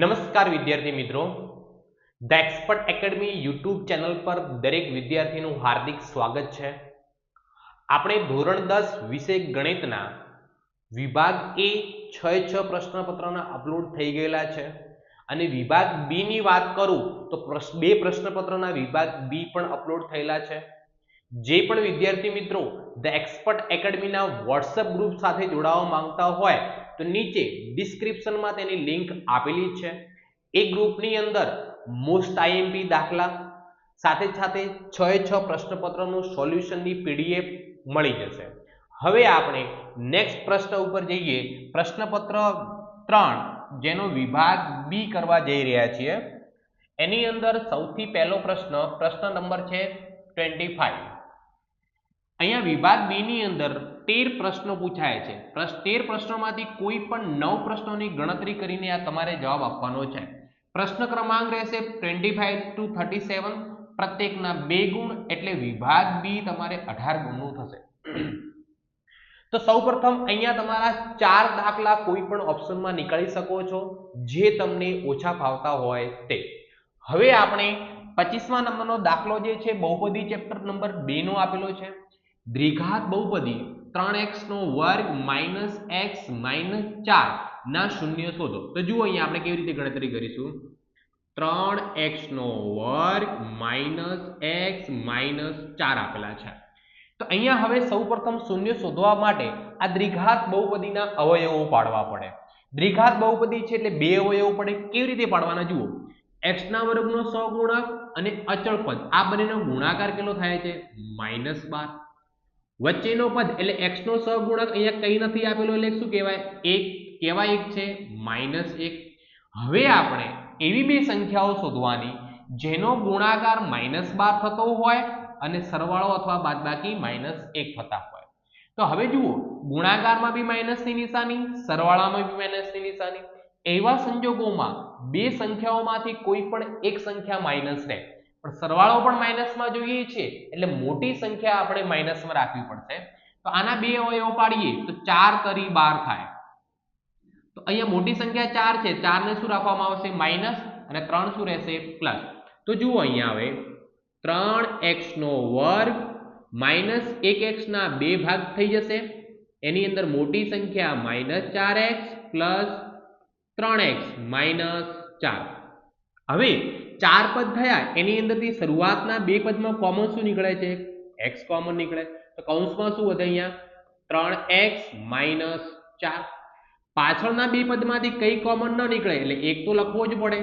નમસ્કાર વિદ્યાર્થી મિત્રો, the expert academy YouTube channel પર દરેક વિદ્યાર્થીનું હાર્દિક સ્વાગત છે. આપણે ધોરણ 10 વિષય ગણિતના વિભાગ એ 6 પ્રશ્નપત્રના અપલોડ થઈ ગયેલા છે અને વિભાગ બી ની વાત કરું તો બે પ્રશ્નપત્રના વિભાગ બી પણ અપલોડ થયેલા છે. જે પણ વિદ્યાર્થી મિત્રો ધ એક્સપર્ટ એકેડમીના વોટ્સએપ ગ્રુપ સાથે જોડાવા માંગતા હોય તો નીચે ડિસ્ક્રિપ્શનમાં તેની લિંક આપેલી છે. એ ગ્રુપની અંદર મોસ્ટ આઈએમપી દાખલા સાથે સાથે 6 પ્રશ્નપત્રનું સોલ્યુશનની પીડીએફ મળી જશે. હવે આપણે નેક્સ્ટ પ્રશ્ન ઉપર જઈએ. પ્રશ્નપત્ર 3 જેનો વિભાગ બી કરવા જઈ રહ્યા છીએ. એની અંદર સૌથી પહેલો પ્રશ્ન નંબર છે 25. અહીંયા વિભાગ બી ની અંદર 13 પ્રશ્નો પૂછાય છે. 13 પ્રશ્નોમાંથી કોઈ પણ 9 પ્રશ્નોની ગણતરી કરીને આ તમારે જવાબ આપવાનો છે. પ્રશ્ન ક્રમાંક રહેશે 25 to 37. પ્રત્યેકના 2 ગુણ એટલે વિભાગ બી તમારે 18 ગુણનું થશે. તો સૌપ્રથમ અહીંયા તમારા 4 દાખલા કોઈ પણ ઓપ્શનમાં નીકાળી શકો છો જે તમને ઓછા ફાવતા હોય તે. હવે આપણે 25મા નંબરનો દાખલો જે છે બહુપદી ચેપ્ટર નંબર 2 નો આપેલો છે. દ્વિઘાત બહુપદી 3x નો વર્ગ માઇનસ x માઇનસ 4 ના શૂન્ય શોધો. તો જુઓ અહીંયા આપણે કેવી રીતે ગણતરી કરીશું. 3x નો વર્ગ માઇનસ x માઇનસ 4 આપેલા છે. તો અહીંયા હવે સૌપ્રથમ શૂન્ય શોધવા માટે આ દ્વિઘાત બહુપદીના અવયવો પાડવા પડે. દ્વિઘાત બહુપદી છે એટલે બે અવયવો પડે. કેવી રીતે પાડવાના જુઓ. x ના વર્ગનો સહગુણક અને અચળ પદ આ બંનેનો ગુણાકાર કેટલો થાય છે -12. વચ્ચેનો પદ એટલે x નો સહગુણક અહીંયા કઈ નથી આપેલો એટલે શું કહેવાય 1 કહેવાય 1 છે -1. હવે આપણે એવી બે સંખ્યાઓ શોધવાની જેનો ગુણાકાર -12 થતો હોય અને સરવાળો અથવા બાદબાકી -1 થતા હોય. તો હવે જુઓ ગુણાકારમાં બી માઈનસની નિશાની, સરવાળામાં બી માઈનસની નિશાની. એવા સંજોગોમાં બે સંખ્યાઓમાંથી કોઈ પણ એક સંખ્યા માઈનસ રહે પણ સરવાળો પણ માઈનસમાં જોઈએ છે એટલે મોટી સંખ્યા આપણે માઈનસમાં રાખવી પડશે. તો આના બે અવયવો પાડીએ તો 4 તરી 12 થાય. તો અહીંયા મોટી સંખ્યા 4 છે, 4 ને શું રાખવામાં આવશે માઈનસ અને 3 શું રહેશે પ્લસ. તો જુઓ અહીંયા હવે 3x નો વર્ગ માઈનસ 1x ના બે ભાગ થઈ જશે. એની અંદર મોટી સંખ્યા -4x પ્લસ 3x માઈનસ 4. હવે 4 પદ થયા એની અંદરથી શરૂઆતના બે પદમાં કોમન શું નીકળે છે x કોમન નીકળે. તો કૌંસમાં શું વધે અહીંયા 3x માઈનસ 4. પાછળના બે પદમાંથી કઈ કોમન ન નીકળે એટલે એક તો લખવો જ પડે.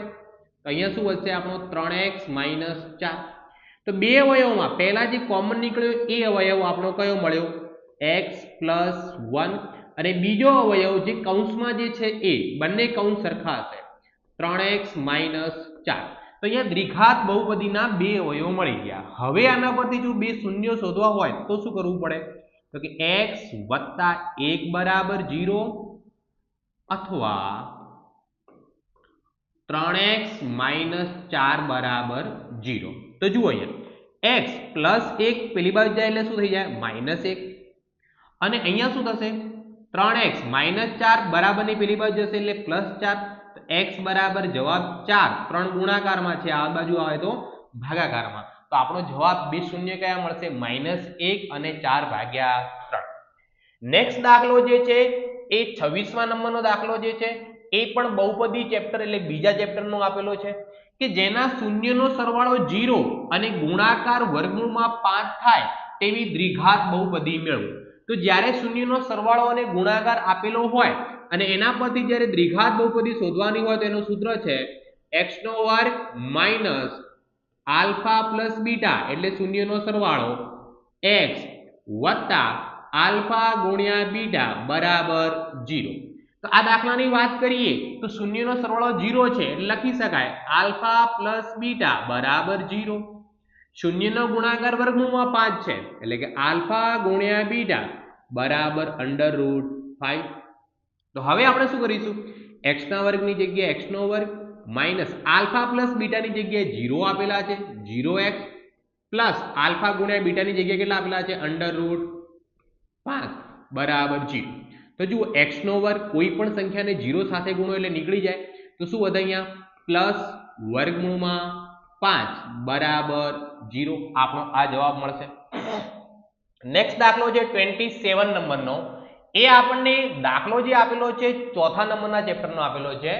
તો અહીંયા શું વધશે આપણો 3x માઈનસ 4. તો બે અવયવમાં પહેલા જે કોમન નીકળ્યો એ અવયવ આપણો કયો મળ્યો x પ્લસ 1 અને બીજો અવયવ જે કૌંસમાં જે છે એ બંને કૌંસ સરખા હશે 3x માઈનસ 4. તો અહીંયા દ્વિઘાત બહુપદીના બે અવયવો મળી ગયા. હવે આના પરથી જો બે શૂન્ય શોધવા હોય તો શું કરવું પડે તો કે x વત્તા 1 બરાબર 0 અથવા 3x માઈનસ 4 બરાબર 0. તો જુઓ અહીંયા x પ્લસ 1 પેલી બાજુ જાય એટલે શું થઈ જાય -1 અને અહીંયા શું થશે 3x માઈનસ 4 બરાબરની પેલી બાજુ જશે એટલે +4. તો x બરાબર જવાબ 4 3 ગુણાકારમાં છે આ બાજુ આવે તો ભાગાકારમાં. તો આપણો જવાબ બે શૂન્ય કયા મળશે -1 અને 4/3. નેક્સ્ટ દાખલો જે છે એ 26મા નંબરનો દાખલો જે છે એ પણ બહુપદી ચેપ્ટર એટલે બીજા ચેપ્ટરનો આપેલો છે કે જેના શૂન્યનો સરવાળો 0 અને ગુણાકાર વર્ગમૂળમાં 5 થાય તેવી દ્વિઘાત બહુપદી મેળવો. તો જ્યારે શૂન્યનો સરવાળો અને ગુણાકાર આપેલો હોય અને એના પરથી જ્યારે દ્વિઘાત બહુપદી શોધવાની હોય તો એનું સૂત્ર છે x નો વર્ગ માઈનસ આલ્ફા પ્લસ બીટા એટલે શૂન્યનો સરવાળો x વત્તા આલ્ફા ગુણ્યા બીટા બરાબર 0. તો આ દાખલાની વાત કરીએ તો શૂન્યનો સરવાળો 0 છે એટલે લખી શકાય આલ્ફા પ્લસ બીટા બરાબર 0. શૂન્યનો ગુણાકાર વર્ગમૂળમાં 5 છે એટલે કે આલ્ફા ગુણ્યા બીટા બરાબર √5. તો હવે આપણે શું કરીશું x ના વર્ગની જગ્યાએ x નો વર્ગ માઈનસ આલ્ફા પ્લસ બીટાની જગ્યાએ 0 આપેલા છે 0x પ્લસ આલ્ફા ગુણ્યા બીટાની જગ્યાએ કેટલા આપેલા છે √5 બરાબર 0. તો જુઓ x નો વર્ગ કોઈ પણ સંખ્યાને 0 સાથે ગુણો એટલે નીકળી જાય. તો શું વધે અહીંયા પ્લસ વર્ગમૂળમાં 5 બરાબર 0 આપણો આ જવાબ મળશે. નેક્સ્ટ દાખલો છે 27 નંબરનો. એ આપણને દાખલો જે આપેલો છે ચોથા નંબરના ચેપ્ટરનો આપેલો છે.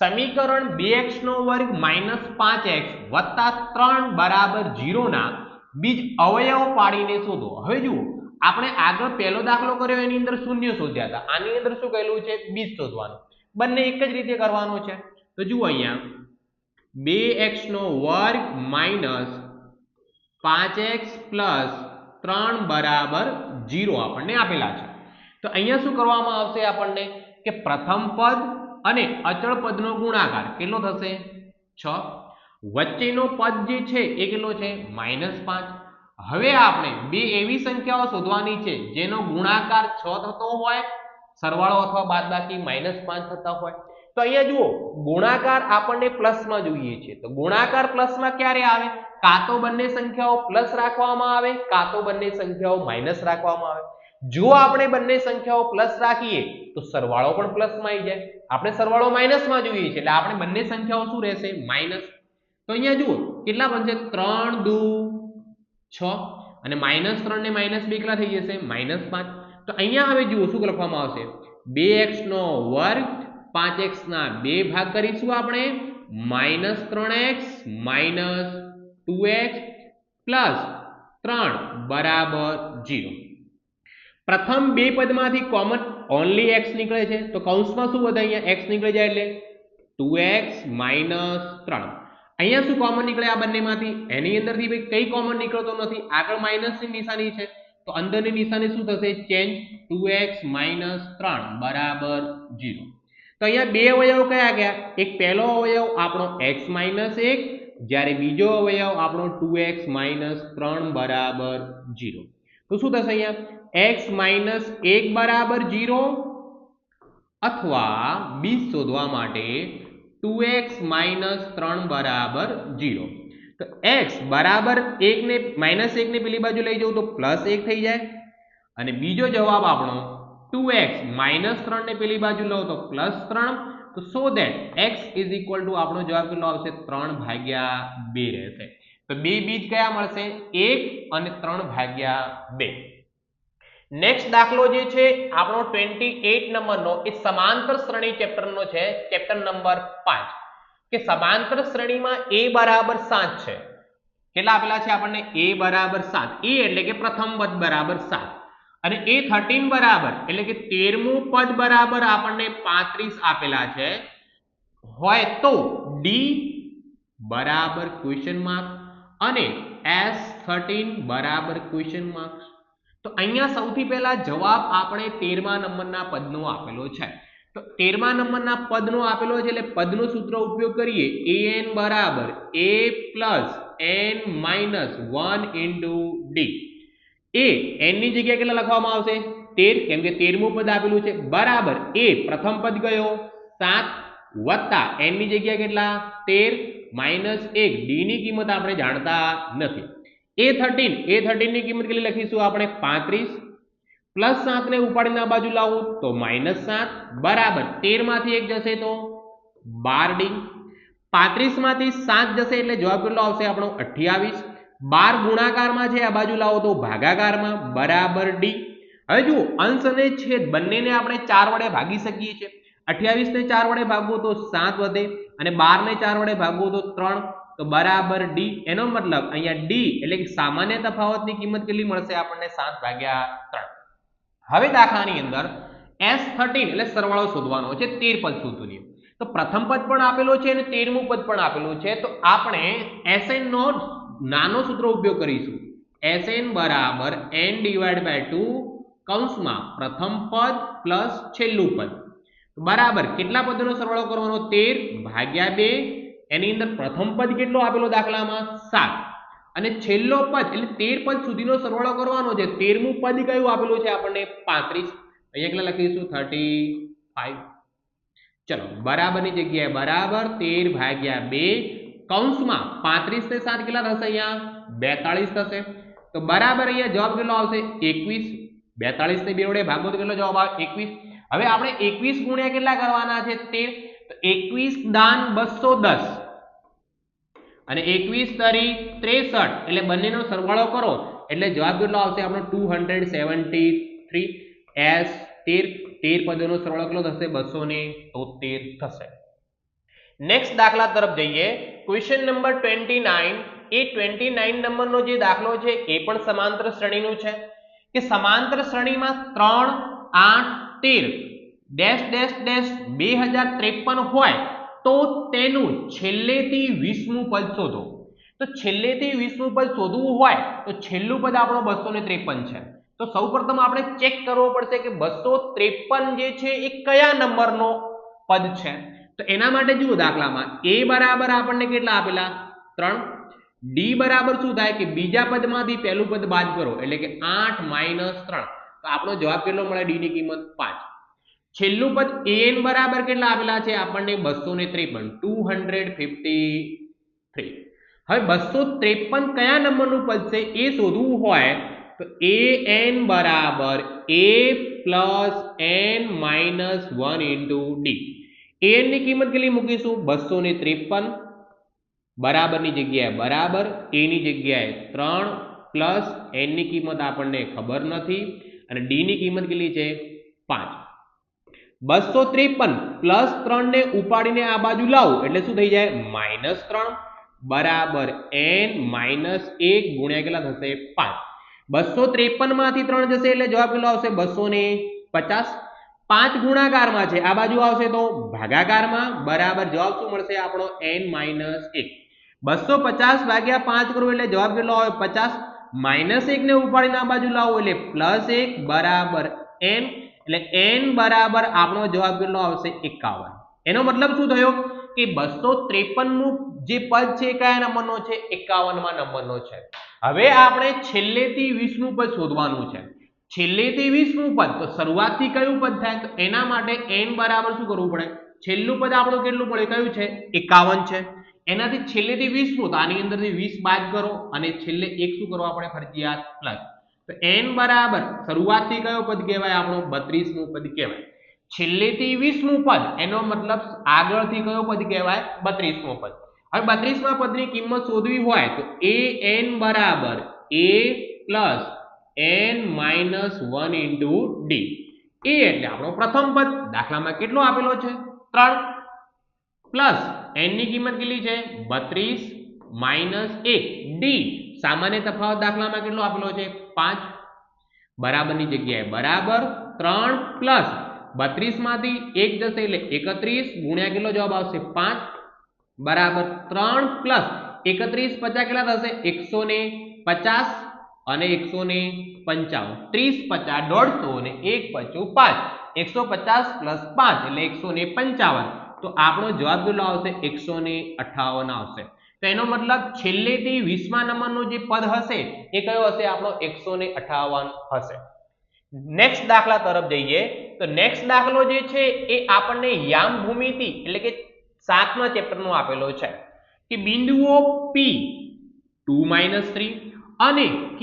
સમીકરણ 2x² માઇનસ 5x વત્તા 3 બરાબર 0 ના બીજ અવયવ પાડીને શોધો. હવે જુઓ આપણે આગળ પહેલો દાખલો કર્યો એની અંદર શૂન્ય શોધ્યા હતા. આની અંદર શું કહેલું છે બીજ શોધવાનું. બંને એક જ રીતે કરવાનું છે. તો જુઓ અહીંયા 2x² માઇનસ 5x પ્લસ 3 બરાબર 0 આપણને આપેલા છે. તો અહીંયા શું કરવામાં આવશે આપણને કે પ્રથમ પદ અને અચળ પદનો ગુણાકાર કેટલો થશે 6. વચ્ચેનો પદ જે છે એ કેટલો છે -5. હવે આપણે બે એવી સંખ્યાઓ શોધવાની છે જેનો ગુણાકાર 6 થતો હોય, સરવાળો અથવા બાદબાકી -5 થતા હોય. તો અહીંયા જુઓ ગુણાકાર આપણને પ્લસમાં જોઈએ છે. તો ગુણાકાર પ્લસમાં ક્યારે આવે? કાં તો બંને સંખ્યાઓ પ્લસ રાખવામાં આવે, કાં તો બંને સંખ્યાઓ માઇનસ રાખવામાં આવે. જો આપણે બંને સંખ્યાઓ પ્લસ રાખીએ તો સરવાળો પણ પ્લસમાં આવી જાય. આપણે સરવાળો માઇનસમાં જોઈએ છે એટલે આપણે બંને સંખ્યાઓ શું રહેશે માઇનસ. તો અહીંયા જુઓ કેટલા બનશે 3 દુ 6 અને -3 ને -2 કેટલા થઈ જશે -5. તો અહીંયા હવે જુઓ શું લખવામાં આવશે 2x² 5x ના 2 ભાગ કરીશું આપણે -3x - 2x પ્લસ 3 બરાબર 0. પ્રથમ બે પદમાંથી કોમન ઓન્લી x નીકળે છે તો કૌંસમાં શું વધે અહીંયા x નીકળી જાય એટલે 2x - 3. અહીંયા શું કોમન નીકળે આ બંનેમાંથી? એની અંદરથી ભાઈ કઈ કોમન નીકળતો નથી, આગળ માઇનસની નિશાની છે તો અંદરની નિશાની શું થશે ચેન્જ 2x - 3 બરાબર 0. તો અહીંયા બે અવયવ કયા ગયા? એક પહેલો અવયવ આપણો x - 1 જ્યારે બીજો અવયવ આપણો 2x - 3 બરાબર 0. તો શું થશે અહીંયા x - 1 બરાબર 0 અથવા બીજ શોધવા માટે 2x - 3 બરાબર 0. તો x બરાબર 1 ને -1 ને પેલી બાજુ લઈ જવું તો +1 થઈ જાય અને બીજો જવાબ આપણો 2x - 3 ને પેલી બાજુ લો તો +3. તો સો ધેટ x આપણો જવાબ કેટલો આવશે 3/2 રહેશે. તો બે બીજ કયા મળશે 1 અને 3/2. નેક્સ્ટ દાખલો જે છે આપણો 28 નંબરનો એ સમાંતર શ્રેણી ચેપ્ટરનો છે, ચેપ્ટર નંબર 5 કે સમાંતર શ્રેણીમાં a બરાબર 7 છે. કેટલા આપેલા છે આપણને a બરાબર 7. a એટલે કે પ્રથમ પદ બરાબર 7 અને a13 બરાબર એટલે કે 13મું પદ બરાબર આપણને 35 આપેલા છે હોય તો d બરાબર ક્વેશ્ચન માર્ક અને s13 બરાબર ક્વેશ્ચન માર્ક. તો અહીંયા સૌથી પહેલા જવાબ આપણે 13મા નંબરના પદનો આપેલો છે. તો 13મા નંબરના પદનો આપેલો છે એટલે પદનો સૂત્ર ઉપયોગ કરીએ an બરાબર a plus n minus 1 into d. A n ની જગ્યાએ કેટલા લખવામાં આવશે 13 કેમ કે 13મું પદ આપેલું છે બરાબર a પ્રથમ પદ ગયો 7 વત્તા n ની જગ્યાએ કેટલા 13 માઇનસ 1 d ની કિંમત આપણે જાણતા નથી. a13 ની કિંમત કેટલી લખીશું આપણે 35 પ્લસ 7 ને ઉપાડીને આ બાજુ લાવું તો -7 બરાબર 13 માંથી 1 જશે તો 12d. 35 માંથી 7 જશે એટલે જવાબ કેટલો આવશે આપણો 28. 12 ગુણાકારમાં છે આ બાજુ લાવો તો ભાગાકારમાં બરાબર d. હવે જુઓ અંશ અને છેદ બંનેને આપણે 4 વડે ભાગી શકીએ છીએ. 28 ને 4 વડે ભાગવો તો 7 વધે અને 12 ને 4 વડે ભાગવો તો 3 તો બરાબર d. એનો મતલબ અહીંયા d એટલે કે સામાન્ય તફાવતની કિંમત કેટલી મળશે આપણને 7/3. હવે દાખલાની અંદર s13 એટલે સરવાળો શોધવાનો છે 13 પદ સુધીની. તો પ્રથમ પદ પણ આપેલો છે અને 13મું પદ પણ આપેલું છે તો આપણે sn નો નાનો સૂત્ર ઉપયોગ કરીશું. sn બરાબર n/2 કૌંસમાં પ્રથમ પદ પ્લસ છેલ્લું પદ બરાબર કેટલા પદોનો સરવાળો કરવાનો 13/2. એની અંદર પ્રથમ પદ કેટલો આપેલો દાખલામાં 7 અને છેલ્લો પદ એટલે 13 પદ સુધીનો સરવાળો કરવાનો છે. 13મું પદ કયું આપેલું છે આપણને 35. અહીંયા કેટલા લખીશું 35. ચલો બરાબરની જગ્યાએ બરાબર 13/2 કૌંસમાં 35 ને 7 કેટલા થશે અહીંયા 42 થશે. તો બરાબર અહીંયા જવાબ કેટલો આવશે 21. 42 ને 2 વડે ભાગો તો કેટલો જવાબ આવે 21. હવે આપણે 21 ગુણ્યા કેટલા કરવાના છે 13. તો 21 દાન 210 અને 21 તારીખ 63 એટલે બંનેનો સરવાળો કરો એટલે જવાબ કેટલો આવશે આપણો 273 s 13 પદોનો સરવાળો કેટલો થશે 273 થશે. નેક્સ્ટ દાખલા તરફ જઈએ. Question number 29. એ 29 નંબરનો જે દાખલો છે એ પણ સમાંતર શ્રેણીનું છે કે સમાંતર શ્રેણીમાં 3 8 13 ડેશ ડેશ ડેશ 2053 હોય તો તેનું છેલ્લેથી 20મું પદ શોધો. તો છેલ્લેથી 20મું પદ શોધવું હોય તો છેલ્લું પદ આપણો 253 છે. તો સૌપ્રથમ આપણે ચેક કરવો પડશે કે 253 જે છે એ કયા નંબરનો પદ છે. તો એના માટે જુઓ દાખલામાં a બરાબર આપણને કેટલા આપેલા 3, d બરાબર શું થાય કે બીજા પદમાંથી પહેલું પદ બાદ કરો એટલે કે 8 - 3 તો આપણો જવાબ કેટલો મળે d ની કિંમત 5. છેલ્લું પદ an બરાબર કેટલા આપેલા છે આપણને 253 હવે 253 કયા નંબરનું પદ છે એ શોધવું હોય તો an બરાબર a plus n minus 1 into d. an ની કિંમત કેટલી મૂકીશું 253 બરાબરની જગ્યાએ બરાબર a ની જગ્યાએ 3 પ્લસ n ની કિંમત આપણને ખબર નથી અને d ની કિંમત કેટલી છે 5. 253 પ્લસ 3 ને ઉપાડીને આ બાજુ લાવો એટલે શું થઈ જાય -3 બરાબર n minus 1 ગુણ્યા કેટલા થશે 5. 253 માંથી 3 જશે એટલે જવાબ કેટલો આવશે 250. 5 ગુણાકારમાં છે આ બાજુ આવશે તો ભાગાકારમાં બરાબર જવાબ શું મળશે આપણો n minus 1. 250 ભાગ્યા 5 કરો એટલે જવાબ કેટલો આવે 50. -1 ને ઉપાડીને આ બાજુ લાવો એટલે +1 બરાબર n એટલે n બરાબર આપણો જવાબ કેટલો આવશે 51. એનો મતલબ શું થયો કે 253 નું જે પદ છે કયા નંબરનો છે 51મા નંબરનો છે. હવે આપણે છેલ્લેથી 20મું પદ શોધવાનું છે. છેલ્લેથી 20મું પદ તો શરૂઆતથી કયું પદ થાય તો એના માટે n બરાબર શું કરવું પડે છેલ્લું પદ આપણું કેટલું પડે કયું છે 51 છે. એનાથી છેલ્લેથી 20મું તો આની અંદરથી 20 બાદ કરો અને છેલ્લે એક શું કરવા પડે ફરજિયાત પ્લસ. તો n બરાબર શરૂઆતથી કયો પદ કહેવાય આપણો 32મું પદ કહેવાય. છેલ્લેથી 20મું પદ એનો મતલબ આગળથી કયો પદ કહેવાય 32મું પદ. હવે 32મા પદની કિંમત શોધવી હોય તો an બરાબર a plus n minus 1 into d. a એટલે આપણો પ્રથમ પદ દાખલામાં કેટલો આપેલો છે 3 પ્લસ n ની કિંમત કેટલી છે 32 minus 1 d સામાન્ય તફાવત દાખલામાં કેટલો આપેલો છે 5 બરાબરની જગ્યાએ બરાબર 3 પ્લસ 32 માંથી 1 જશે એટલે 31 ગુણ્યા કેટલો જવાબ આવશે 5 બરાબર 3 પ્લસ 31 50 કેટલા થશે 150 અને 155 30 50 150 ને 1 55 150 પ્લસ 5 એટલે 155 તો આપણો જવાબ કેટલો આવશે 158 આવશે. તો એનો મતલબ છેલ્લેથી 20મા નંબરનો જે પદ હશે એ કયો હશે આપણો 158 હશે. નેક્સ્ટ દાખલા તરફ જઈએ તો નેક્સ્ટ દાખલો જે છે એ આપણને યામ ભૂમિતિ એટલે કે 7મા ચેપ્ટરનો આપેલો છે કે બિંદુઓ P 2 - 3 અને Q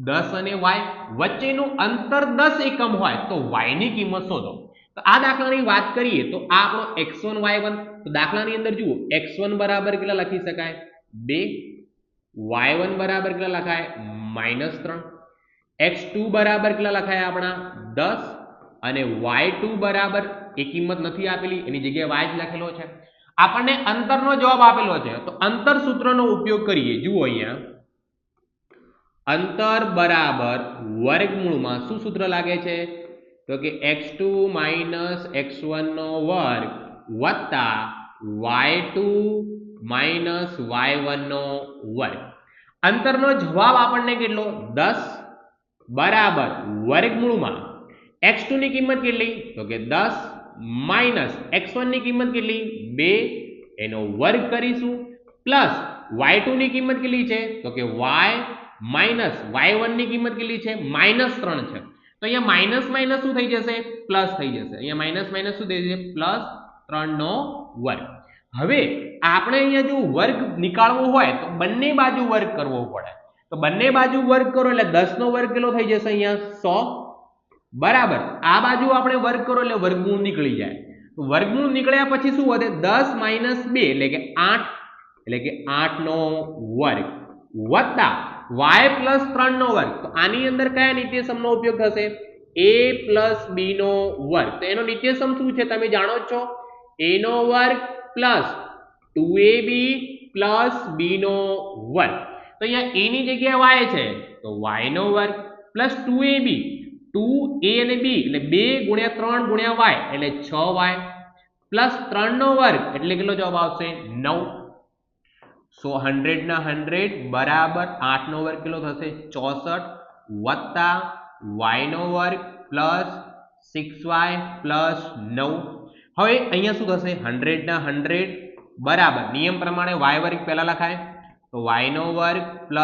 10 અને y વચ્ચેનું અંતર 10 એકમ હોય તો y ની કિંમત શોધો. તો આ દાખલાની વાત કરીએ તો આ આપણો x1 y1 તો દાખલાની અંદર જુઓ x1 બરાબર કેટલા લખી શકાય 2 y1 બરાબર કેટલા લખાય -3 x2 બરાબર કેટલા લખાય આપણા 10 અને y2 બરાબર એ કિંમત નથી આપેલી એની જગ્યાએ y જ લખેલો છે. આપણને અંતરનો જવાબ આપેલો છે તો અંતર સૂત્રનો ઉપયોગ કરીએ. જુઓ અહીંયા અંતર બરાબર વર્ગમૂળમાં શું સૂત્ર લાગે છે તો કે x2 - x1 નો વર્ગ વત્તા y2 - y1 નો વર્ગ. અંતરનો જવાબ આપણને કેટલો 10 બરાબર વર્ગમૂળમાં x2 ની કિંમત કેટલી તો કે 10 માઇનસ x1 ની કિંમત કેટલી 2 એનો વર્ગ કરીશું પ્લસ y2 ની કિંમત કેટલી છે તો કે y માઇનસ y1 ની કિંમત કેટલી છે -3 છે. તો અહીંયા માઇનસ માઇનસ શું થઈ જશે પ્લસ થઈ જશે. અહીંયા માઇનસ માઇનસ શું થઈ જશે પ્લસ 3 નો વર્ગ. હવે આપણે અહીંયા જો વર્ગ નીકાળવો હોય તો બંને બાજુ વર્ગ કરવો પડે. તો બંને બાજુ વર્ગ કરો એટલે 10 નો વર્ગ કેટલો થઈ જશે અહીંયા 100 બરાબર આ બાજુ આપણે વર્ગ કરો એટલે વર્ગમૂળ નીકળી જાય. વર્ગમૂળ નીકળ્યા પછી શું વધે 10 - 2 એટલે કે 8 એટલે કે 8 નો વર્ગ વત્તા y + 3 નો વર્ગ તો આની અંદર કયા નિત્યસમનો ઉપયોગ થશે a + b નો વર્ગ તો એનો નિત્યસમ શું છે તમે જાણો જ છો a નો વર્ગ + 2ab + b નો વર્ગ તો અહીંયા a ની જગ્યાએ y છે તો y નો વર્ગ + 2ab 2a અને b એટલે 2 × 3 × y એટલે 6y + 3 નો વર્ગ એટલે કેટલો જવાબ આવશે 9 સો 100 ના 100 બરાબર 8 નો વર્ગ કેટલો થશે 64 વત્તા y નો વર્ગ + 6y + 9 હવે અહીંયા શું થશે 100 ના 100 બરાબર નિયમ પ્રમાણે y વર્ગ પહેલા લખાય તો y નો વર્ગ +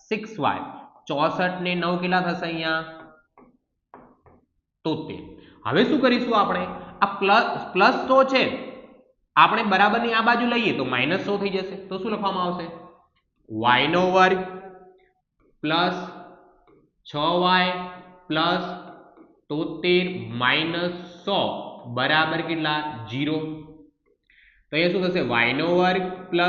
6y 64 ને 9 કેટલા થશે અહીંયા 73 હવે શું કરીશું આપણે આ પ્લસ 100 છે આપણે બરાબરની આ બાજુ લઈએ તો -100 થઈ જશે તો શું લખવામાં આવશે y નો વર્ગ + 6y + 73 - 100 બરાબર કેટલા 0 તો અહીંયા શું થશે y નો વર્ગ +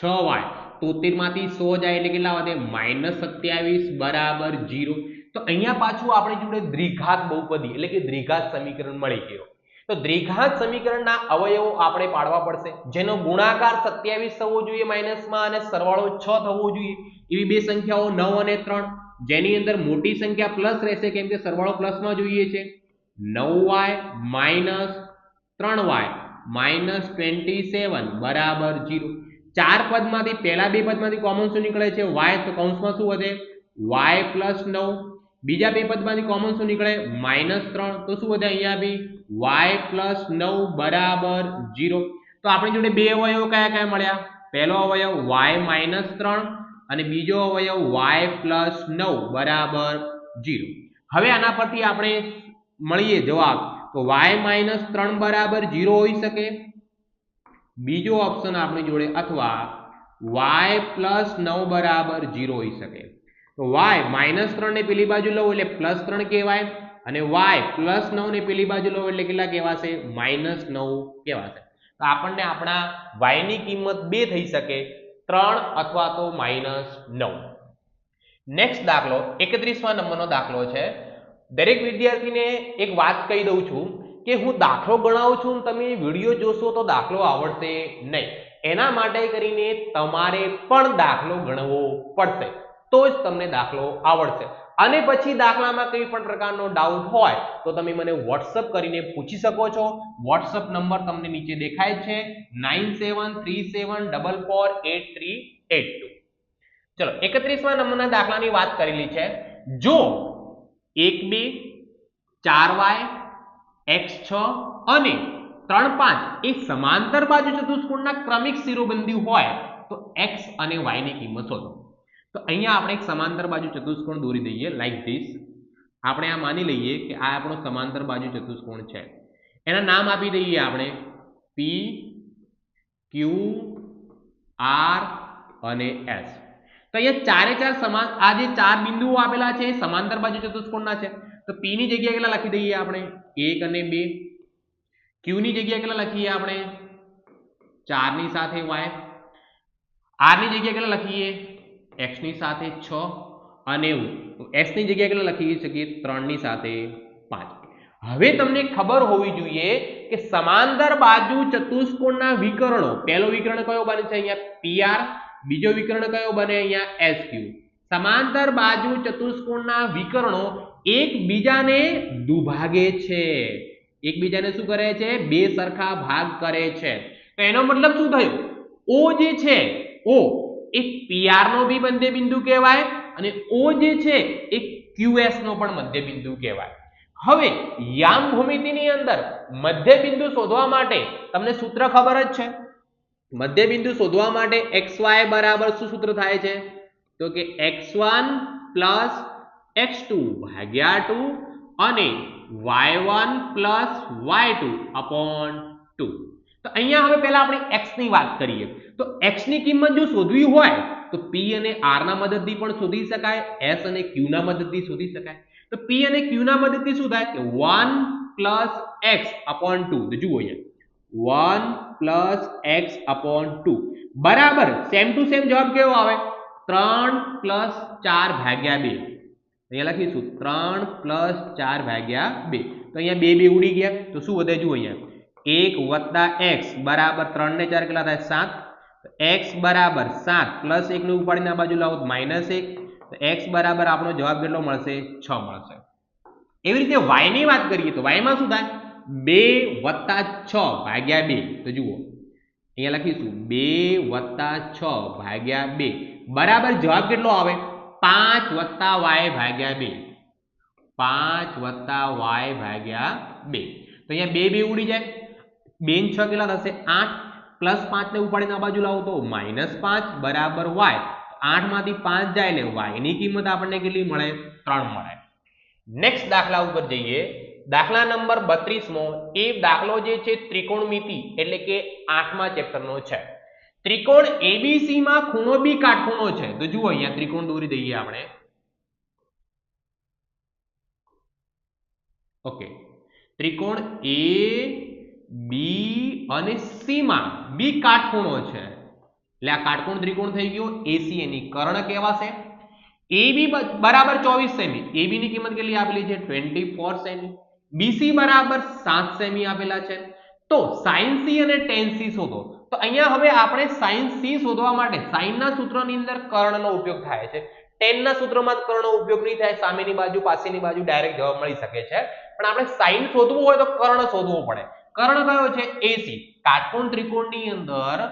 6y 73 માંથી 100 જાય એટલે કેટલા વધે -27 બરાબર 0 તો અહીંયા પાછું આપણી જોડે દ્વિઘાત બહુપદી એટલે કે દ્વિઘાત સમીકરણ મળી ગયો તો દ્વિઘાત સમીકરણના અવયવો આપણે પાડવા પડશે જેનો ગુણાકાર 27 થવો જોઈએ માઈનસમાં અને સરવાળો 6 થવો જોઈએ એવી બે સંખ્યાઓ 9 અને 3 જેની અંદર મોટી સંખ્યા પ્લસ રહેશે કેમ કે સરવાળો પ્લસમાં જોઈએ છે 9y - 3y -27 બરાબર 0 ચાર પદમાંથી પહેલા બે પદમાંથી કોમન શું નીકળે છે y તો કૌંસમાં શું વધે y + 9 બીજા બે પદમાંથી કોમન શું નીકળે -3 તો શું વધે અહીંયા બી y + 9 બરાબર 0 તો આપણી જોડે બે અવયવો કયા કયા મળ્યા પહેલો અવયવ y - 3 અને બીજો અવયવ y + 9 બરાબર 0 હવે આના પરથી આપણે મળીએ જવાબ તો y - 3 બરાબર 0 હોઈ શકે બીજો ઓપ્શન આપણી જોડે અથવા y + 9 બરાબર 0 હોઈ શકે તો y -3 ને પેલી બાજુ લો એટલે +3 કહેવાય અને y + 9 ને પેલી બાજુ લો એટલે કેટલા કહેવાશે -9 કહેવાશે તો આપણને આપણા y ની કિંમત 2 થઈ શકે 3 અથવા તો -9 નેક્સ્ટ દાખલો 31મા નંબરનો દાખલો છે દરેક વિદ્યાર્થીને એક વાત કહી દઉં છું કે હું દાખલો ગણાવું છું તમે વિડિયો જોશો તો દાખલો આવડશે નહીં એના માટે કરીને તમારે પણ દાખલો ગણવો પડશે તો જ તમને દાખલો આવડશે અને પછી દાખલામાં કોઈ પણ પ્રકારનો ડાઉટ હોય તો તમે મને WhatsApp કરીને પૂછી શકો છો WhatsApp નંબર તમને નીચે દેખાય છે 9737448382 ચલો 31મા નંબરના દાખલાની વાત કરેલી છે જો 1 2 4y x6 અને 3 5 એ સમાંતર બાજુ ચતુષ્કોણના ક્રમિક શિરોબિંદુ હોય તો x અને y ની કિંમત શોધો તો અહીંયા આપણે એક સમાંતર બાજુ ચતુષ્કોણ દોરી દઈએ લાઈક ધીસ આપણે આ માની લઈએ કે આ આપણો સમાંતર બાજુ ચતુષ્કોણ છે એના નામ આપી દઈએ આપણે p q r અને s તો અહીંયા ચારે ચાર સમાન આ જે ચાર બિંદુઓ આપેલા છે એ સમાંતર બાજુ ચતુષ્કોણના છે તો p ની જગ્યાએ કેટલા લખી દઈએ આપણે 1 અને 2 q ની જગ્યાએ કેટલા લખીએ આપણે 4 ની સાથે y r ની જગ્યાએ કેટલા લખીએ x ની સાથે 6 અને s ની જગ્યાએ કેટલા લખી શકીએ 3 ની સાથે 5 હવે તમને ખબર હોવી જોઈએ કે સમાંતર બાજુ ચતુષ્કોણના વિકર્ણો પહેલો વિકર્ણ કયો બને છે અહીંયા pr બીજો વિકર્ણ કયો બને અહીંયા sq સમાંતર બાજુ ચતુષ્કોણના વિકર્ણો એકબીજાને દુભાગે છે એકબીજાને શું કરે છે બે સરખા ભાગ કરે છે તો એનો મતલબ શું થયો o જે છે o એક pr નો બી મધ્ય બિંદુ કહેવાય અને o જે છે એ qs નો પણ મધ્ય બિંદુ કહેવાય હવે યામ ભૂમિતિની અંદર મધ્ય બિંદુ શોધવા માટે તમને સૂત્ર ખબર જ છે મધ્ય બિંદુ શોધવા માટે xy બરાબર શું સૂત્ર થાય છે તો કે x1 + x2 ભાગ્યા 2 અને y1 + y2 upon 2 તો અહીંયા હવે પહેલા આપણે x ની વાત કરીએ તો x ની કિંમત જો શોધવી હોય તો p અને r ના મદદથી પણ શોધી શકાય s અને q ના મદદથી શોધી શકાય તો p અને q ના મદદથી શું થાય કે 1 પ્લસ એક્સ અપોન 2 તો જુઓ અહીંયા 1 પ્લસ એક્સ અપોન 2 બરાબર સેમ ટુ સેમ જવાબ કેવો આવે 3 પ્લસ 4 ભાગ્યા 2 અહીંયા લખીશું 3 પ્લસ 4 ભાગ્યા 2 તો અહીંયા 2 2 ઉડી ગયા તો શું વધે જુઓ અહીંયા 1 વત્તા એક્સ બરાબર 3 ને 4 કેટલા થાય 7 એક્સ બરાબર 7 પ્લસ 1 ને ઉપાડીને આ બાજુ લાવો માઇનસ 1 તો એક્સ બરાબર આપણો જવાબ કેટલો મળશે 6 મળશે એવી રીતે y ની વાત કરીએ તો y માં શું થાય 2 વત્તા 6 ભાગ્યા 2 તો જુઓ અહીંયા લખીશું 2 વત્તા 6 ભાગ્યા 2 બરાબર જવાબ કેટલો આવે 5 વત્તા y ભાગ્યા 2 5 વત્તા y ભાગ્યા 2 તો અહીંયા 2 2 ઉડી જાય 2 ને 6 કેટલા થશે 8 પ્લસ 5 ને ઉપાડીને આ બાજુ લાવો તો -5 બરાબર y 8 માંથી 5 જાય એટલે y ની કિંમત આપણને કેટલી મળે 3 મળે નેક્સ્ટ દાખલા ઉપર જઈએ દાખલા નંબર 32 મો એ દાખલો જે છે ત્રિકોણમિતિ એટલે કે 8મા ચેપ્ટરનો છે ત્રિકોણ ABC માં ખૂણો B કાટખૂણો છે તો જુઓ અહીંયા ત્રિકોણ દોરી દઈએ આપણે ઓકે ત્રિકોણ A B અને C માં B કાટખૂણો છે એટલે આ કાટકોણ ત્રિકોણ થઈ ગયો AC એની કર્ણ કહેવાશે AB બરાબર 24 સેમી AB ની કિંમત કેટલી આપેલી છે 24 સેમી BC બરાબર 7 સેમી આપેલા છે તો sin C અને tan C શોધો તો અહીંયા હવે આપણે sin C શોધવા માટે sin ના સૂત્રની અંદર કર્ણનો ઉપયોગ થાય છે tan ના સૂત્રમાં કર્ણનો ઉપયોગ નહીં થાય સામેની બાજુ પાછળની બાજુ ડાયરેક્ટ જવાબ મળી શકે છે પણ આપણે sin શોધવું હોય તો કર્ણ શોધવો પડે કર્ણ કયો છે AC કાટકોણ ત્રિકોણની અંદર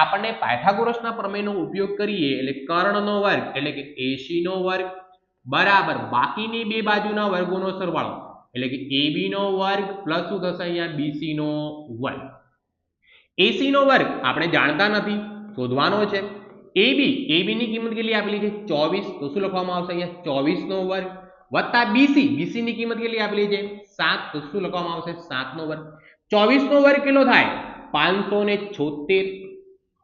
આપણને પાયથાગોરસના પ્રમેયનો ઉપયોગ કરીએ એટલે કર્ણનો વર્ગ એટલે કે AC નો વર્ગ બરાબર બાકીની બે બાજુના વર્ગોનો સરવાળો એટલે કે AB નો વર્ગ પ્લસ શું થશે અહીંયા BC નો વર્ગ AC નો વર્ગ આપણે જાણતા નથી શોધવાનો છે AB ની કિંમત કેટલી આપેલી છે 24 તો શું લખવામાં આવશે અહીંયા 24 નો વર્ગ વત્તા BC ની કિંમત કેટલી આપેલી છે 7 તો શું લખવામાં આવશે 7 નો વર્ગ 24 નો વર્ગ કેટલો થાય 576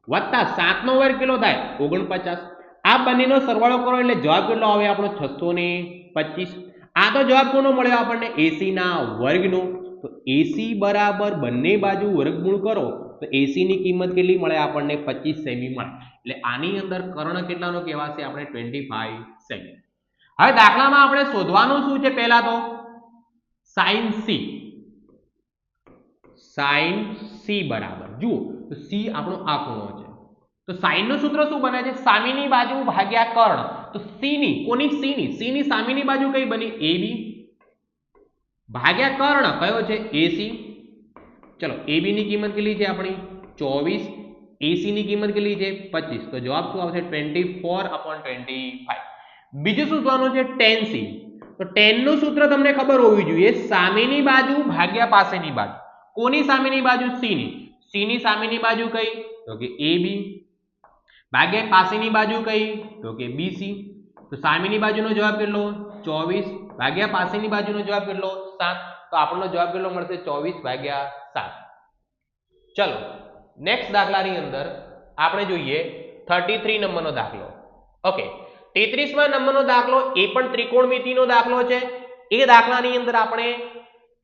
વત્તા 7 નો વર્ગ કેટલો થાય 49 આ બંનેનો સરવાળો કરો એટલે જવાબ કેટલો આવે આપણો 625 આ તો જવાબ કોનો મળ્યો આપણને AC ના વર્ગનો તો AC બરાબર બંને બાજુ વર્ગમૂળ કરો તો AC ની કિંમત કેટલી મળે આપણને 25 સેમી મળે એટલે આની અંદર કર્ણ કેટલાનો કહેવાશે આપણે 25 સેમી હવે દાખલામાં આપણે શોધવાનું શું છે પહેલા તો sin C બરાબર જુઓ તો C આપણો આ ખૂણો છે તો sin નું સૂત્ર શું બને છે સામેની બાજુ ભાગ્યા કર્ણ તો C ની સામેની બાજુ કઈ બની AB ભાગ્યા કર્ણ કયો છે AC ચલો AB ની કિંમત કેટલી છે આપણી 24 AC ની કિંમત કેટલી છે 25 તો જવાબ શું આવશે 24/25 બીજું શું શોધવાનું છે tan C તો tan નું સૂત્ર તમને ખબર હોવી જોઈએ સામેની બાજુ ભાગ્યા પાસેની બાજુ કોની સામેની બાજુ C ની સામેની બાજુ કઈ તો કે AB ભાગ્યા પાસેની બાજુ કઈ તો કે BC તો સામેની બાજુનો જવાબ કેટલો 24 ભાગ્યા પાસેની બાજુનો જવાબ કેટલો 7 તો આપણનો જવાબ કેટલો મળશે 24/7 ચલો નેક્સ્ટ દાખલાની અંદર આપણે જોઈએ 33 નંબરનો દાખલો ઓકે 33મા નંબરનો દાખલો એ પણ ત્રિકોણમિતિનો દાખલો છે એ દાખલાની અંદર આપણે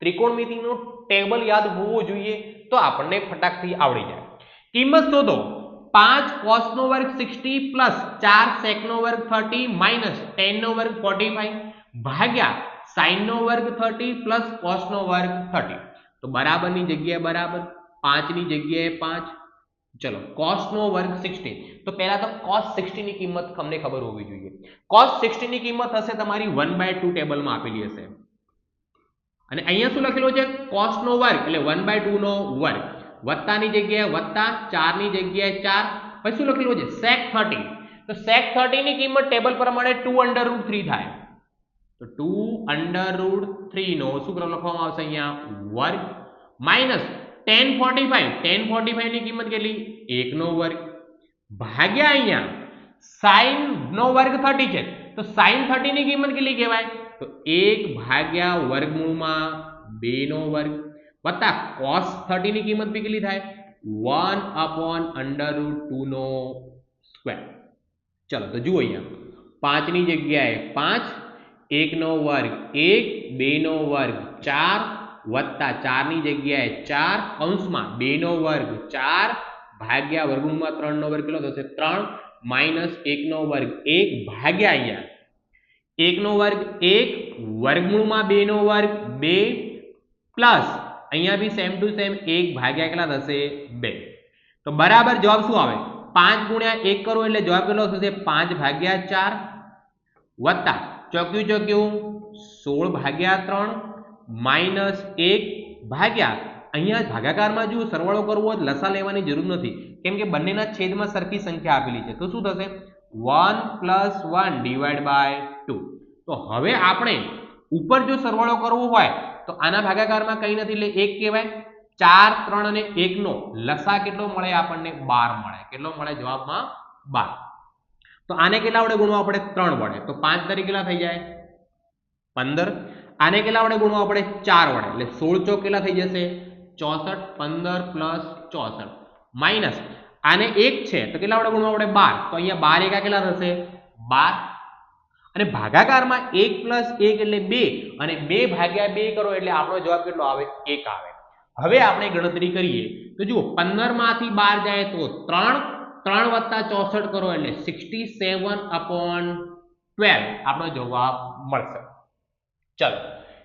ત્રિકોણમિતિનું ટેબલ યાદ હોવું જોઈએ તો આપણને ફટાકથી આવડી જાય કિંમત શોધો 5 cos નો વર્ગ 60 પ્લસ 4 sec નો વર્ગ 30 માઇનસ tan નો વર્ગ 45 ભાગ્યા sin નો વર્ગ 30 પ્લસ cos નો વર્ગ 30 તો બરાબરની જગ્યાએ બરાબર 5 ની જગ્યાએ 5 ચલો cos નો વર્ગ 60 તો પહેલા તો cos 60 ની કિંમત તમને ખબર હોવી જોઈએ cos 60 ની કિંમત હશે તમારી 1/2 ટેબલમાં આપેલી હશે અને અહીંયા શું લખેલું છે cos નો વર્ગ એટલે 1/2 નો વર્ગ વત્તાની જગ્યાએ વત્તા 4 ની જગ્યાએ 4 પછી શું લખેલું છે sec 30 તો sec 30 ની કિંમત ટેબલ પ્રમાણે 2√3 થાય તો 2√3 નો શું લખવામાં આવશે અહીંયા વર્ગ માઈનસ tan 45 ની કિંમત કેટલી 1 નો વર્ગ ભાગ્યા અહીંયા sin નો વર્ગ 30 છે તો sin 30 ની કિંમત કેટલી કહેવાય તો 1 ભાગ્યા વર્ગમૂળમાં 2 નો વર્ગ વત્તા cos 30 ની કિંમત બી કેટલી થાય 1/√2 નો સ્ક્વેર ચલો તો જુઓ અહીંયા 5 ની જગ્યાએ 5 1 નો વર્ગ 1 2 નો વર્ગ 4 વત્તા 4 ની જગ્યાએ 4 કૌંસમાં 2 નો વર્ગ 4 ભાગ્યા વર્ગમૂળમાં 3 નો વર્ગ કેટલો થશે 3 માઇનસ 1 નો વર્ગ 1 ભાગ્યા અહીંયા 1 નો વર્ગ 1 વર્ગમૂળમાં 2 નો વર્ગ 2 પ્લસ અહીંયા બી સેમ ટુ સેમ 1 ભાગ્યા કેટલા થશે 2 તો બરાબર જવાબ શું આવે 5 ગુણ્યા 1 કરો એટલે જવાબ કેટલો થશે 5 ભાગ્યા 4 વત્તા ચોક્યું ચોક્યું 16 ભાગ્યા 3 માઇનસ 1 ભાગ્યા અહીંયા ભાગાકારમાં જો સરવાળો કરવો હોય લસા લેવાની જરૂર નથી કેમ કે બંનેના છેદમાં સરખી સંખ્યા આપેલી છે તો શું થશે 1 પ્લસ 1 ડિવાઈડ બાય 2 તો હવે આપણે ઉપર જો સરવાળો કરવો હોય તો આના ભાગાકારમાં કંઈ નથી એટલે 1 કહેવાય 4 3 અને 1 નો લસા કેટલો મળે આપણને 12 મળે કેટલો મળે જવાબમાં 12 તો આને કેટલા વડે ગુણવા પડે 3 વડે તો 5 તરીકે કેટલા થઈ જાય 15 આને કેટલા વડે ગુણવા પડે 4 વડે એટલે 16 ચોક કેટલા થઈ જશે 64 15 પ્લસ 64 માઇનસ આને 1 છે તો કેટલા વડે ગુણવા પડે 12 તો અહીંયા 12 એકા કેટલા થશે 12 અને ભાગાકારમાં 1 પ્લસ 1 એટલે 2 અને 2 ભાગ્યા 2 કરો એટલે આપણો જવાબ કેટલો આવે 1 આવે હવે આપણે ગણતરી કરીએ તો જુઓ 15 માંથી 12 જાય તો 3 3 વત્તા 64 કરો એટલે 67/12 આપણો જવાબ મળશે ચલો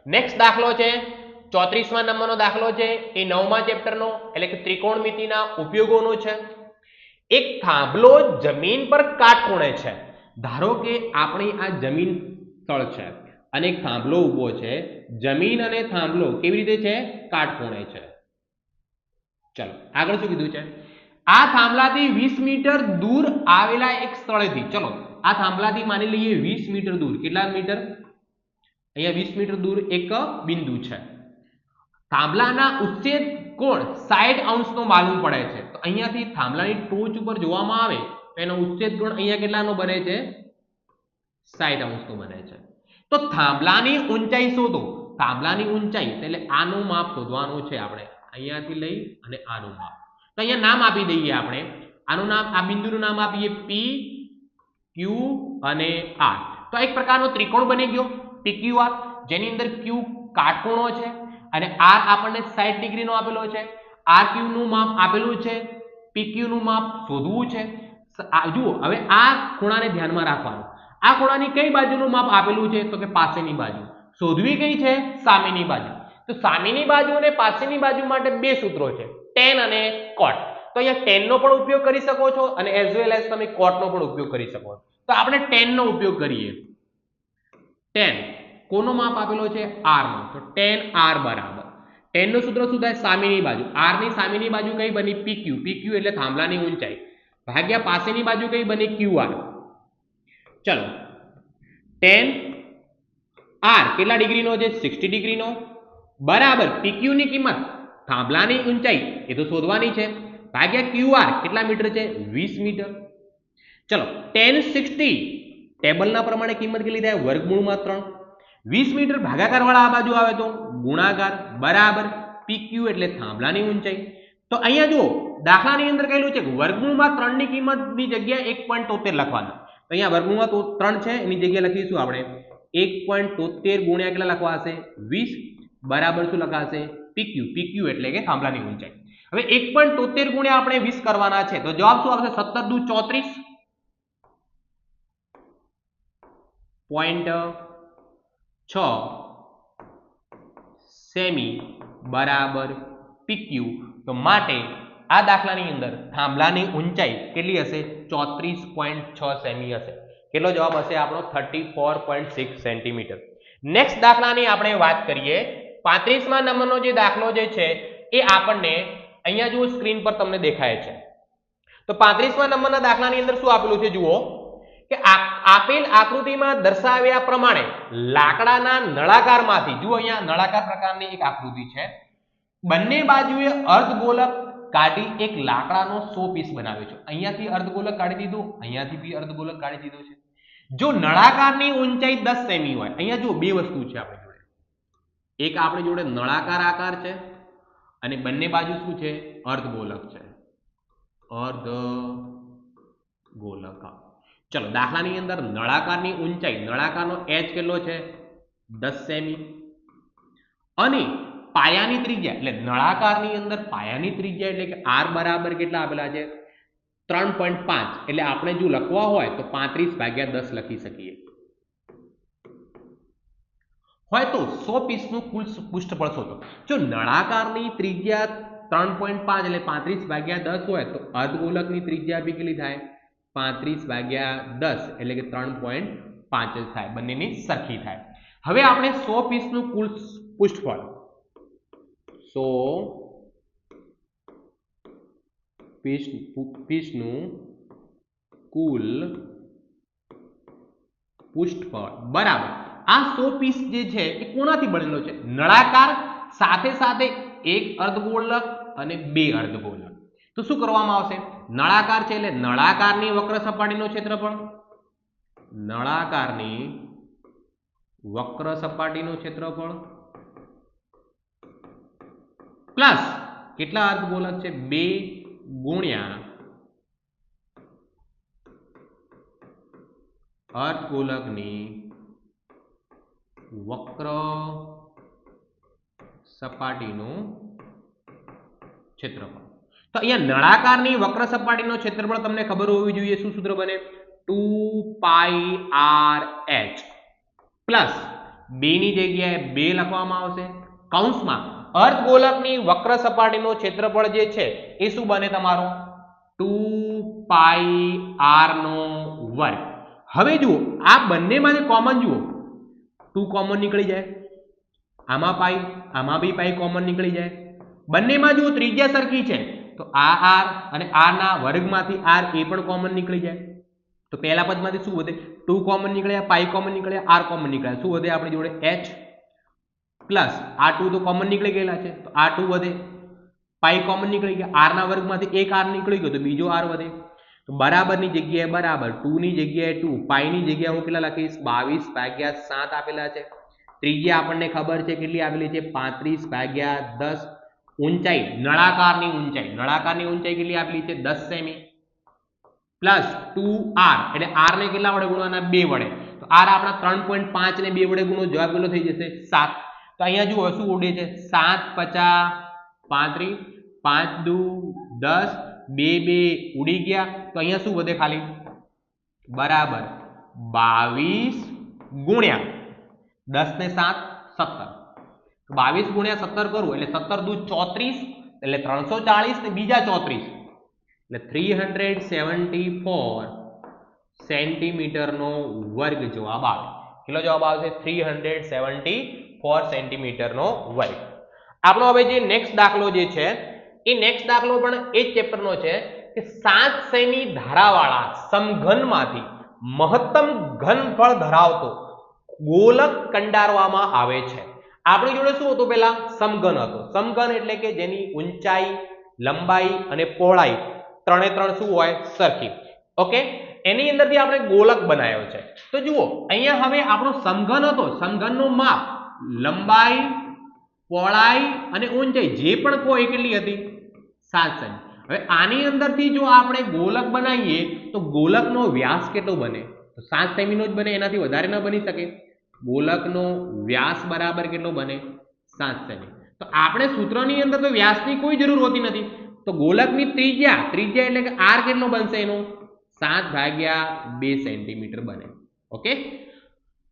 નેક્સ્ટ દાખલો છે 34મા નંબરનો દાખલો છે એ 9મા ચેપ્ટરનો એટલે કે ત્રિકોણમિતિના ઉપયોગોનો છે એક થાંભલો જમીન પર કાટખૂણે છે ધારો કે આપણી આ જમીન સ્થળ છે અને એક થાંભલો ઊભો છે જમીન અને થાંભલો કેવી રીતે છે કાટખૂણે છે ચલો આગળ શું કીધું છે આ થાંભલાથી 20 મીટર દૂર આવેલા એક સ્થળેથી ચલો આ થાંભલાથી માની લઈએ 20 મીટર દૂર કેટલા મીટર અહીંયા 20 મીટર દૂર એક બિંદુ છે થાંભલાના ઉચ્છેદ કોણ 60 અંશનો માલુમ પડે છે તો અહીંયાથી થાંભલાની ટોચ ઉપર જોવામાં આવે તો એનો ઉચ્છેદ કોણ અહીંયા કેટલાનો બને છે 60 અંશનો બને છે તો થાંભલાની ઊંચાઈ શોધો થાંભલાની ઊંચાઈ એટલે આનું માપ શોધવાનું છે આપણે અહીંયાથી લઈ અને આનું માપ તો અહીંયા નામ આપી દઈએ આપણે આનું નામ આ બિંદુનું નામ આપીએ P Q અને R તો એક પ્રકારનો ત્રિકોણ બની ગયો PQR જેની અંદર Q કાટખૂણો છે અને R આપણને 60 ડિગ્રીનો આપેલો છે RQ નું માપ આપેલું છે PQ નું માપ શોધવું છે જુઓ હવે આ ખૂણાને ધ્યાનમાં રાખવાનું આ ખૂણાની કઈ બાજુનું માપ આપેલું છે તો કે પાસેની બાજુ શોધવી કઈ છે સામેની બાજુ તો સામેની બાજુ અને પાસેની બાજુ માટે બે સૂત્રો છે tan અને cot તો અહીંયા tan નો પણ ઉપયોગ કરી શકો છો અને એઝ વેલ એઝ તમે cot નો પણ ઉપયોગ કરી શકો છો તો આપણે tan નો ઉપયોગ કરીએ tan કોનો માપ આપેલો છે r નો તો tan r બરાબર tan નું સૂત્ર શું થાય સામેની બાજુ r ની સામેની બાજુ કઈ બની pq એટલે થાંભલાની ઊંચાઈ ભાગ્યા પાસેની બાજુ કઈ બની qr ચલો tan r કેટલા ડિગ્રીનો છે 60 ડિગ્રીનો બરાબર pq ની કિંમત થાંભલાની ઊંચાઈ એ તો શોધવાની છે ભાગ્યા qr કેટલા મીટર છે 20 મીટર ચલો tan 60 ટેબલના પ્રમાણે કિંમત કેટલી થાય વર્ગમૂળમાં 3 20 મીટર ભાગાકાર વાળા આ બાજુ આવે તો ગુણાકાર બરાબર pq એટલે થાંભલાની ઊંચાઈ તો અહીંયા જુઓ દાખલાની અંદર કહેલું છે કે વર્ગમૂળમાં 3 ની કિંમતની જગ્યાએ 1.73 લખવાનું તો અહીંયા વર્ગમૂળમાં 3 છે એની જગ્યાએ લખીશું આપણે 1.73 ગુણ્યા કેટલા લખવા હશે 20 બરાબર શું લખાશે pq એટલે કે થાંભલાની ઊંચાઈ હવે 1.73 ગુણ્યા આપણે 20 કરવાના છે તો જવાબ શું આવશે 17 દુ 34 .6 સેમી બરાબર pq તો માટે આ દાખલાની અંદર થાંભલાની ઊંચાઈ કેટલી હશે 34.6 સેમી હશે કેટલો જવાબ હશે આપણો 34.6 સેન્ટીમીટર નેક્સ્ટ દાખલાની આપણે વાત કરીએ 35મા નંબરનો જે દાખલો જે છે એ આપણને અહીંયા જુઓ સ્ક્રીન પર તમને દેખાય છે તો 35મા નંબરના દાખલાની અંદર શું આપેલું છે જુઓ કે આપેલ આકૃતિમાં દર્શાવ્યા પ્રમાણે લાકડાના નળાકારમાંથી જુઓ અહીંયા નળાકાર પ્રકારની એક આકૃતિ છે બંને બાજુએ અર્ધગોલક કાઢી એક લાકડાનો 100 પીસ બનાવ્યો છે અહીંયાથી અર્ધગોલક કાઢી દીધું અહીંયાથી બી અર્ધગોલક કાઢી દીધો છે જો નળાકારની ઊંચાઈ 10 સેમી હોય અહીંયા જો બે વસ્તુ છે આપણી જોડે એક આપણી જોડે નળાકાર આકાર છે અને બંને બાજુ શું છે અર્ધગોલક છે અર્ધગોલક ચલો દાખલાની અંદર નળાકારની ઊંચાઈ નળાકારનો h કેટલો છે 10 સેમી અને પાયાની ત્રિજ્યા એટલે નળાકારની અંદર પાયાની ત્રિજ્યા એટલે કે r બરાબર કેટલા આપેલા છે 3.5 એટલે આપણે જો લખવા હોય તો 35/10 લખી શકીએ હોય તો 100 પીસનું કુલ પૃષ્ઠફળ શોધો જો નળાકારની ત્રિજ્યા 3.5 એટલે 35/10 હોય તો અર્ધગોલકની ત્રિજ્યા બી કેટલી થાય 35/10 એટલે કે 3.5 જ થાય બંનેની સરખી થાય હવે આપણે 100 પીસનું કુલ પૃષ્ઠફળ 100 પીસનું કુલ પૃષ્ઠફળ બરાબર આ 100 પીસ જે છે એ કોનાથી બનેલો છે નળાકાર સાથે સાથે એક અર્ધગોલક અને બે અર્ધગોલક તો શું કરવામાં આવશે નળાકાર છે એટલે નળાકારની વક્ર સપાટીનું ક્ષેત્રફળ નળાકારની વક્ર સપાટીનું ક્ષેત્રફળ પ્લસ કેટલા અર્ધગોલક છે 2 ગુણ્યા અર્ધગોલકની વક્ર સપાટીનું ક્ષેત્રફળ તો અહીંયા નળાકારની વક્ર સપાટીનું ક્ષેત્રફળ તમને ખબર હોવી જોઈએ શું સૂત્ર બને 2πrh પ્લસ 2 ની જગ્યાએ 2 લખવામાં આવશે કૌંસમાં અર્ધગોલકની વક્ર સપાટીનું ક્ષેત્રફળ જે છે એ શું બને તમારો 2πr નો વર્ગ હવે જુઓ આ બંનેમાંથી કોમન જુઓ 2 કોમન નીકળી જાય આમાં પાઈ આમાં બી પાઈ કોમન નીકળી જાય બંનેમાં જુઓ ત્રિજ્યા સરખી છે તો આ r અને r ના વર્ગમાંથી r એ પણ કોમન નીકળી જાય તો પહેલા પદમાંથી શું વધે 2 કોમન નીકળ્યા પાઈ કોમન નીકળ્યા r કોમન નીકળ્યા શું વધે આપણી જોડે h પ્લસ આ 2 તો કોમન નીકળી ગયેલા છે તો આ 2 વધે પાઈ કોમન નીકળી ગયા r ના વર્ગમાંથી એક r નીકળી ગયો તો બીજો r વધે તો બરાબરની જગ્યાએ બરાબર 2 ની જગ્યાએ 2 પાઈ ની જગ્યાએ હું કેટલા લખીશ 22/7 આપેલા છે ત્રિજ્યા આપણને ખબર છે કેટલી આપેલી છે 35/10 ઊંચાઈ નળાકારની ઊંચાઈ કેટલી આપેલી છે 10 સેમી પ્લસ 2r એટલે r ને કેટલા વડે ગુણવાના 2 વડે તો r આપણા 3.5 ને 2 વડે ગુણો જવાબ કેટલો થઈ જશે 7 તો અહીંયા જુઓ શું ઉડે છે 7 50 35 5 2 10 2 ઉડી ગયા તો અહીંયા શું વધે ખાલી બરાબર 22 ગુણ્યા 10 ને 7 17 તો 22 ગુણ્યા 17 કરું એટલે 17 દુ 34 એટલે 340 ને બીજા 34 એટલે 374 સેન્ટીમીટર નો વર્ગ જવાબ આવે કેટલો જવાબ આવશે 374 સેન્ટીમીટર નો વર્ગ આપણો હવે જે નેક્સ્ટ દાખલો જે છે એ નેક્સ્ટ દાખલો પણ એ જ ચેપ્ટર નો છે કે 7 સેમી ધારાવાળા સમઘનમાંથી મહત્તમ ઘનફળ ધરાવતો ગોલક કંડારવામાં આવે છે આપણી જોડે શું હતું પહેલા સમઘન હતો સમઘન એટલે કે જેની ઊંચાઈ લંબાઈ અને પહોળાઈ ત્રણે ત્રણ શું હોય સરખી ઓકે એની અંદરથી આપણે ગોલક બનાવ્યો છે તો જુઓ અહીંયા હવે આપણો સમઘન હતો સમઘનનું માપ લંબાઈ પહોળાઈ અને ઊંચાઈ જે પણ કોઈ કેટલી હતી 7 સેમી હવે આની અંદરથી જો આપણે ગોલક બનાવીએ તો ગોલકનો વ્યાસ કેટલો બને તો 7 સેમી નો જ બને એનાથી વધારે ન બની શકે ગોલકનો વ્યાસ બરાબર કેટલો બને 7 સેમી તો આપણે સૂત્રની અંદર તો વ્યાસની કોઈ જરૂર હોતી નથી તો ગોલકની ત્રિજ્યા એટલે કે r કેટલો બનશે એનો 7/2 સેન્ટીમીટર બને ઓકે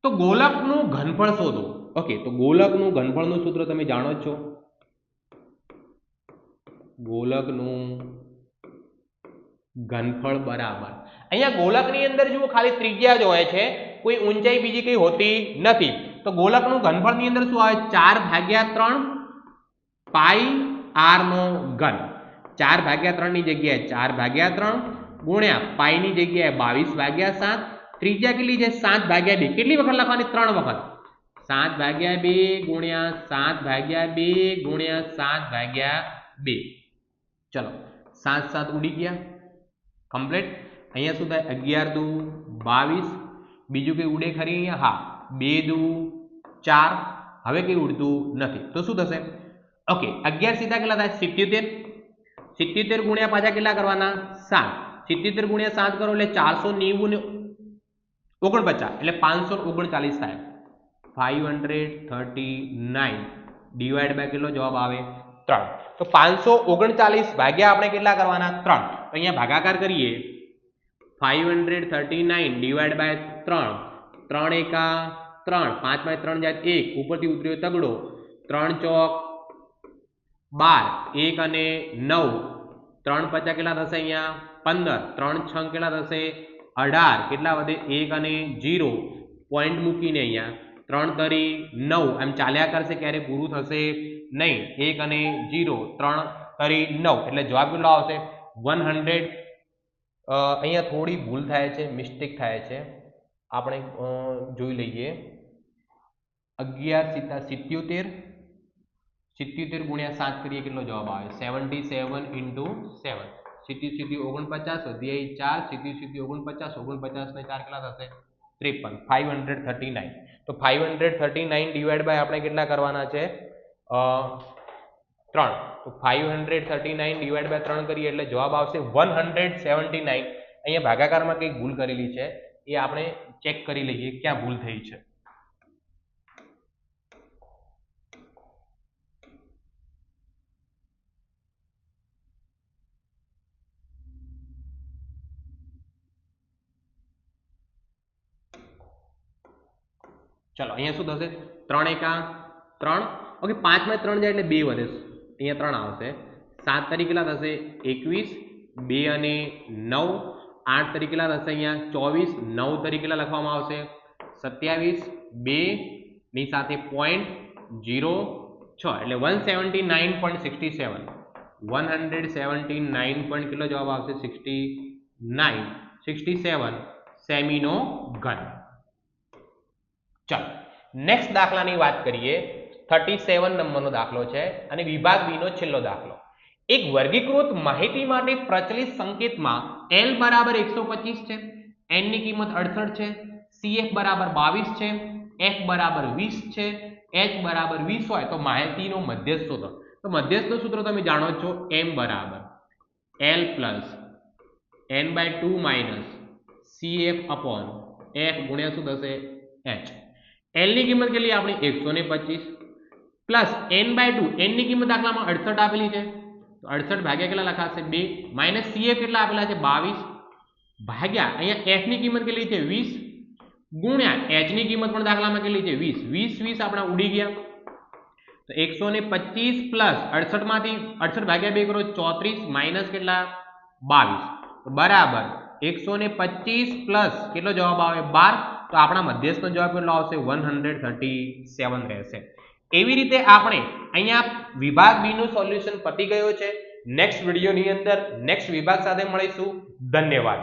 તો ગોલકનું ઘનફળ શોધો ઓકે તો ગોલકનું ઘનફળનું સૂત્ર તમે જાણો જ છો ગોલકનું ઘનફળ બરાબર અહીંયા ગોલકની અંદર જુઓ ખાલી ત્રિજ્યા જ હોય છે કોઈ ઊંચાઈ બીજી કઈ હોતી નથી તો ગોલકનું ઘનફળની અંદર શું આવે 4/3 પાઈ r નો ઘન 4/3 ની જગ્યાએ 4/3 ગુણ્યા પાઈ ની જગ્યાએ 22/7 ત્રિજ્યા કેટલી છે 7/2 કેટલી વખત લખવાની 3 વખત 7/2 ગુણ્યા 7/2 ગુણ્યા 7/2 ચલો 7 7 ઉડી ગયા કમ્પ્લીટ અહીંયા શું થાય 11 દુ 22 બીજું કઈ ઉડે ખરી અહીંયા હા 2 દુ 4 હવે કઈ ઉડતું નથી તો શું થશે ઓકે 11 સીધા કેટલા થાય 77 ગુણ્યા પાછા કેટલા કરવાના 7 77 ગુણ્યા 7 કરો એટલે 490 ને 49 એટલે 539 થાય 539 ડિવાઈડ બાય કેટલો જવાબ આવે 3. તો 539 ભાગ્યા આપણે કેટલા કરવાના 3. તો અહીંયા ભાગાકાર કરીએ 539 ડિવાઈડ બાય 3. 3 એકા 3, 5 બાય 3 જાય 1, ઉપરથી ઉતર્યો તગડો, 3 ચોક 12, 1 અને 9, 3 50 કેટલા થશે અહીંયા 15, 3 6 કેટલા થશે 18, કેટલા વધે 1 અને 0, પોઈન્ટ મૂકીને અહીંયા 3 તરી 9, એમ ચાલ્યા કરશે, ક્યારે પૂરું થશે નહીં. 1 અને 0, 3 તરી 9, એટલે જવાબ કેટલો આવશે 100. અહીંયા થોડી ભૂલ થાય છે, મિસ્ટેક થાય છે, આપણે જોઈ લઈએ. 11 77 ગુણ્યા 7 કરીએ કેટલો જવાબ આવે 77 into 7. 77 49 વધી 4, 77 49, 49 ને 4 કેટલા થશે 53. 539. તો 539 ડિવાઈડ બાય આપણે કેટલા કરવાના છે 3. તો 539 ડિવાઈડ બાય 3 કરીએ એટલે જવાબ આવશે 179. અહીંયા ભાગાકારમાં કંઈક ભૂલ કરેલી છે, એ આપણે ચેક કરી લઈએ ક્યાં ભૂલ થઈ છે. ચલો અહીંયા શું થશે 3 એકા 3, ઓકે 5 માં 3 જાય એટલે 2 વધે, અહીંયા 3 આવશે. 7 તરીકે કેટલા થશે 21, 2 અને 9, 8 તરીકે કેટલા થશે અહીંયા 24, 9 તરીકે કેટલા લખવામાં આવશે 27, 2 ની સાથે પોઈન્ટ 0 6 એટલે 179.67. 179 પોઈન્ટ કેટલો જવાબ આવશે 67 સેમીનો ઘન. ચાલો નેક્સ્ટ દાખલાની વાત કરીએ. 37 નંબરનો દાખલો છે અને વિભાગ બી નો છેલ્લો દાખલો. એક વર્ગીકૃત માહિતી માટે પ્રચલિત સંકેતમાં L બરાબર 125 છે, N ની કિંમત 68 છે, CF બરાબર 22 છે, F બરાબર 20 છે, H બરાબર 20 હોય તો માહિતીનો મધ્યસ્થ શોધો. તો મધ્યસ્થનું સૂત્ર તમે જાણો છો, M બરાબર L plus N/2 minus CF upon F ગુણ્યા શું થશે H. L ની કિંમત કેટલી આપણી 125 પ્લસ N/2, N ની કિંમત દાખલામાં 68 આપેલી છે, તો 68 ભાગ્યા કેટલા લખાશે 2 માઇનસ CF કેટલા આપેલા છે 22 ભાગ્યા અહીંયા F ની કિંમત કેટલી છે 20 ગુણ્યા H ની કિંમત પણ દાખલામાં કેટલી છે 20 આપણા ઉડી ગયા. તો 125 પ્લસ 68 માંથી 68 ભાગ્યા 2 કરો 34 માઇનસ કેટલા 22 બરાબર 125 પ્લસ કેટલો જવાબ આવે 12. તો આપણા મધ્યસ્થનો જવાબ કેટલો આવશે 137 રહેશે. એવી રીતે આપણે અહીંયા વિભાગ બી નું સોલ્યુશન પતી ગયો છે. નેક્સ્ટ વિડીયોની અંદર નેક્સ્ટ વિભાગ સાથે મળીશું. ધન્યવાદ.